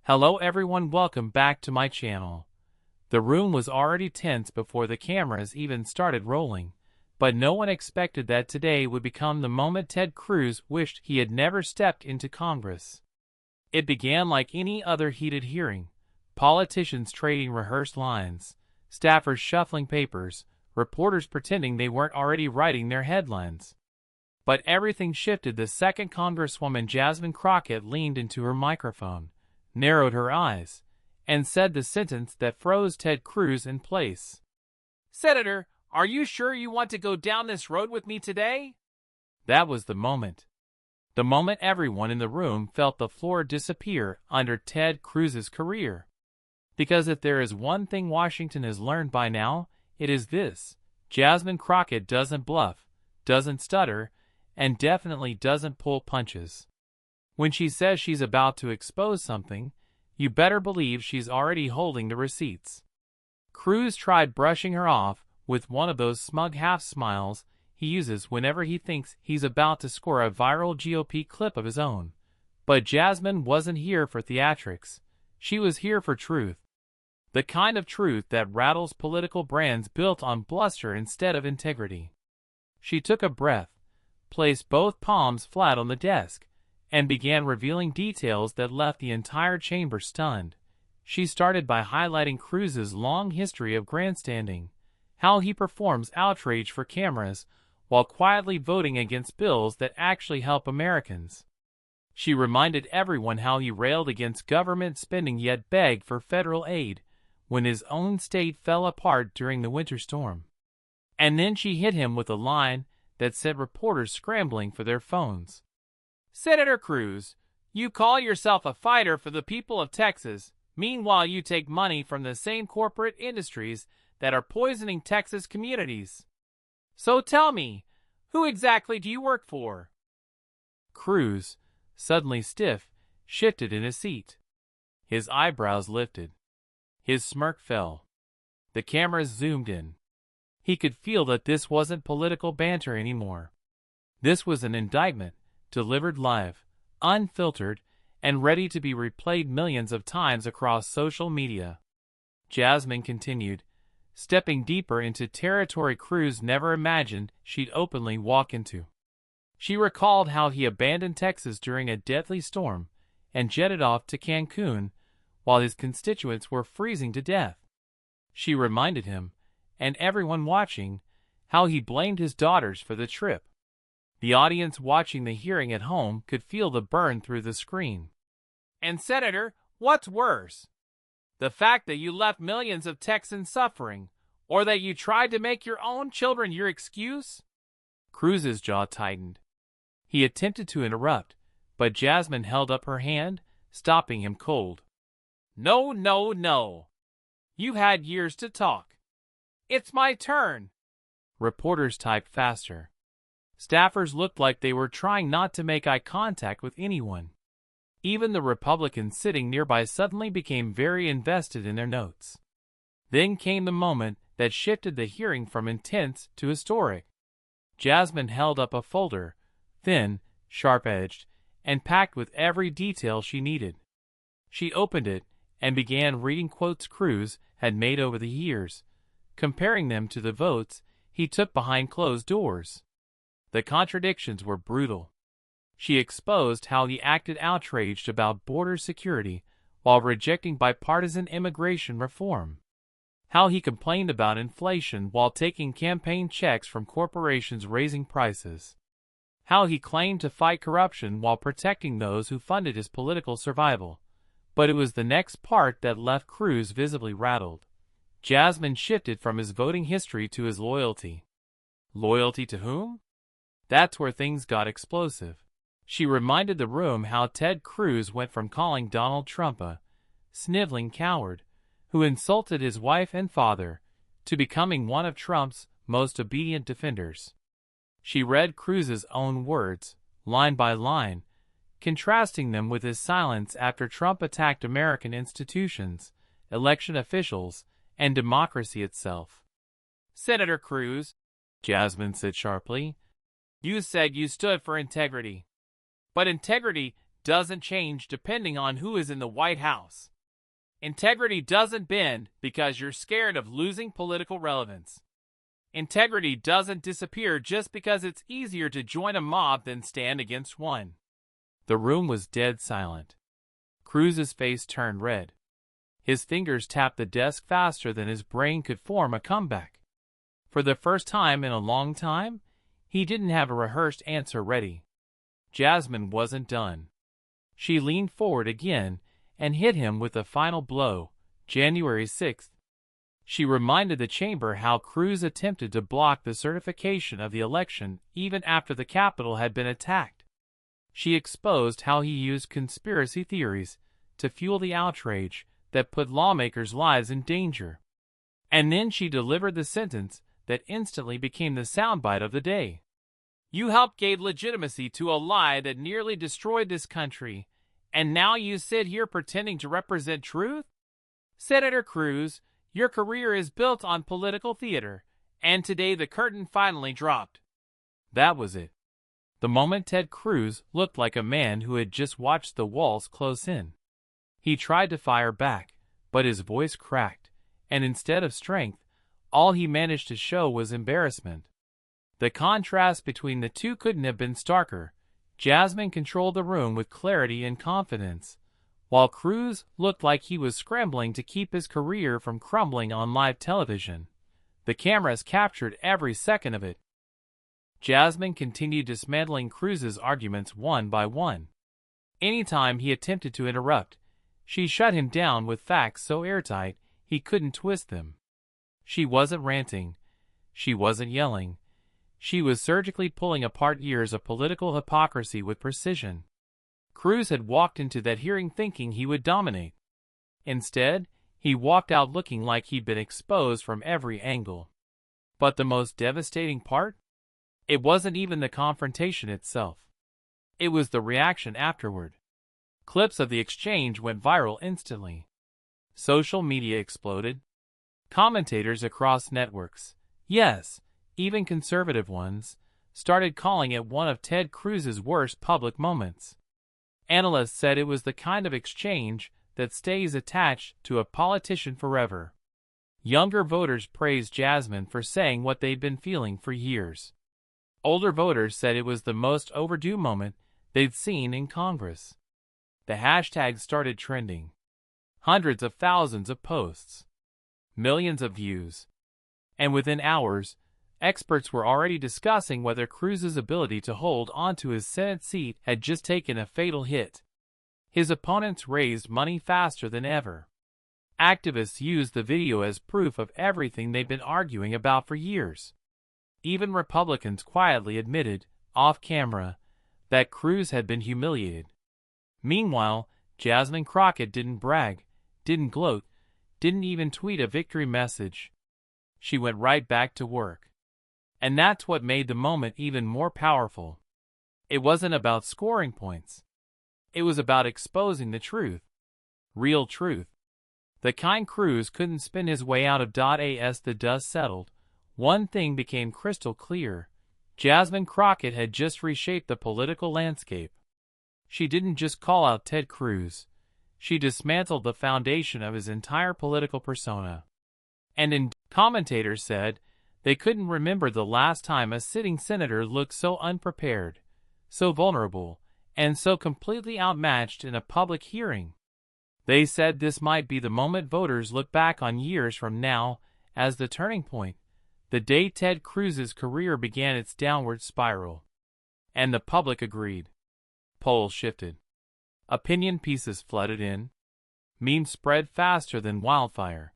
Hello everyone, welcome back to my channel. The room was already tense before the cameras even started rolling, but no one expected that today would become the moment Ted Cruz wished he had never stepped into Congress. It began like any other heated hearing, politicians trading rehearsed lines, staffers shuffling papers, reporters pretending they weren't already writing their headlines. But everything shifted the second Congresswoman Jasmine Crockett leaned into her microphone, narrowed her eyes, and said the sentence that froze Ted Cruz in place. "Senator, are you sure you want to go down this road with me today?" That was the moment. The moment everyone in the room felt the floor disappear under Ted Cruz's career. Because if there is one thing Washington has learned by now, it is this: Jasmine Crockett doesn't bluff, doesn't stutter, and definitely doesn't pull punches. When she says she's about to expose something, you better believe she's already holding the receipts. Cruz tried brushing her off with one of those smug half-smiles he uses whenever he thinks he's about to score a viral GOP clip of his own. But Jasmine wasn't here for theatrics. She was here for truth. The kind of truth that rattles political brands built on bluster instead of integrity. She took a breath, placed both palms flat on the desk, and began revealing details that left the entire chamber stunned. She started by highlighting Cruz's long history of grandstanding, how he performs outrage for cameras while quietly voting against bills that actually help Americans. She reminded everyone how he railed against government spending yet begged for federal aid when his own state fell apart during the winter storm. And then she hit him with a line that sent reporters scrambling for their phones. "Senator Cruz, you call yourself a fighter for the people of Texas. Meanwhile, you take money from the same corporate industries that are poisoning Texas communities. So tell me, who exactly do you work for?" Cruz, suddenly stiff, shifted in his seat. His eyebrows lifted. His smirk fell. The cameras zoomed in. He could feel that this wasn't political banter anymore. This was an indictment, delivered live, unfiltered, and ready to be replayed millions of times across social media. Jasmine continued, stepping deeper into territory Cruz never imagined she'd openly walk into. She recalled how he abandoned Texas during a deadly storm and jetted off to Cancun while his constituents were freezing to death. She reminded him, and everyone watching, how he blamed his daughters for the trip. The audience watching the hearing at home could feel the burn through the screen. "And Senator, what's worse? The fact that you left millions of Texans suffering, or that you tried to make your own children your excuse?" Cruz's jaw tightened. He attempted to interrupt, but Jasmine held up her hand, stopping him cold. "No, no, no. You've had years to talk. It's my turn." Reporters typed faster. Staffers looked like they were trying not to make eye contact with anyone. Even the Republicans sitting nearby suddenly became very invested in their notes. Then came the moment that shifted the hearing from intense to historic. Jasmine held up a folder, thin, sharp-edged, and packed with every detail she needed. She opened it and began reading quotes Cruz had made over the years, comparing them to the votes he took behind closed doors. The contradictions were brutal. She exposed how he acted outraged about border security while rejecting bipartisan immigration reform. How he complained about inflation while taking campaign checks from corporations raising prices. How he claimed to fight corruption while protecting those who funded his political survival. But it was the next part that left Cruz visibly rattled. Jasmine shifted from his voting history to his loyalty. Loyalty to whom? That's where things got explosive. She reminded the room how Ted Cruz went from calling Donald Trump a sniveling coward who insulted his wife and father to becoming one of Trump's most obedient defenders. She read Cruz's own words, line by line, contrasting them with his silence after Trump attacked American institutions, election officials, and democracy itself. "Senator Cruz," Jasmine said sharply, "you said you stood for integrity. But integrity doesn't change depending on who is in the White House. Integrity doesn't bend because you're scared of losing political relevance. Integrity doesn't disappear just because it's easier to join a mob than stand against one. The room was dead silent. Cruz's face turned red. His fingers tapped the desk faster than his brain could form a comeback. For the first time in a long time, he didn't have a rehearsed answer ready. Jasmine wasn't done. She leaned forward again and hit him with a final blow, January 6th. She reminded the chamber how Cruz attempted to block the certification of the election even after the Capitol had been attacked. She exposed how he used conspiracy theories to fuel the outrage that put lawmakers' lives in danger. And then she delivered the sentence that instantly became the soundbite of the day. You helped give legitimacy to a lie that nearly destroyed this country, and now you sit here pretending to represent truth? Senator Cruz, your career is built on political theater, and today the curtain finally dropped. That was it. The moment Ted Cruz looked like a man who had just watched the walls close in. He tried to fire back, but his voice cracked, and instead of strength, all he managed to show was embarrassment. The contrast between the two couldn't have been starker. Jasmine controlled the room with clarity and confidence, while Cruz looked like he was scrambling to keep his career from crumbling on live television. The cameras captured every second of it. Jasmine continued dismantling Cruz's arguments one by one. Anytime he attempted to interrupt, she shut him down with facts so airtight he couldn't twist them. She wasn't ranting. She wasn't yelling. She was surgically pulling apart years of political hypocrisy with precision. Cruz had walked into that hearing thinking he would dominate. Instead, he walked out looking like he'd been exposed from every angle. But the most devastating part? It wasn't even the confrontation itself. It was the reaction afterward. Clips of the exchange went viral instantly. Social media exploded. Commentators across networks, yes, even conservative ones, started calling it one of Ted Cruz's worst public moments. Analysts said it was the kind of exchange that stays attached to a politician forever. Younger voters praised Jasmine for saying what they'd been feeling for years. Older voters said it was the most overdue moment they'd seen in Congress. The hashtag started trending. Hundreds of thousands of posts. Millions of views. And within hours, experts were already discussing whether Cruz's ability to hold onto his Senate seat had just taken a fatal hit. His opponents raised money faster than ever. Activists used the video as proof of everything they'd been arguing about for years. Even Republicans quietly admitted, off-camera, that Cruz had been humiliated. Meanwhile, Jasmine Crockett didn't brag, didn't gloat, didn't even tweet a victory message. She went right back to work. And that's what made the moment even more powerful. It wasn't about scoring points. It was about exposing the truth. Real truth. The kind Cruz couldn't spin his way out of. As the dust settled, one thing became crystal clear. Jasmine Crockett had just reshaped the political landscape. She didn't just call out Ted Cruz. She dismantled the foundation of his entire political persona. And commentators said they couldn't remember the last time a sitting senator looked so unprepared, so vulnerable, and so completely outmatched in a public hearing. They said this might be the moment voters look back on years from now as the turning point, the day Ted Cruz's career began its downward spiral. And the public agreed. Polls shifted. Opinion pieces flooded in. Memes spread faster than wildfire.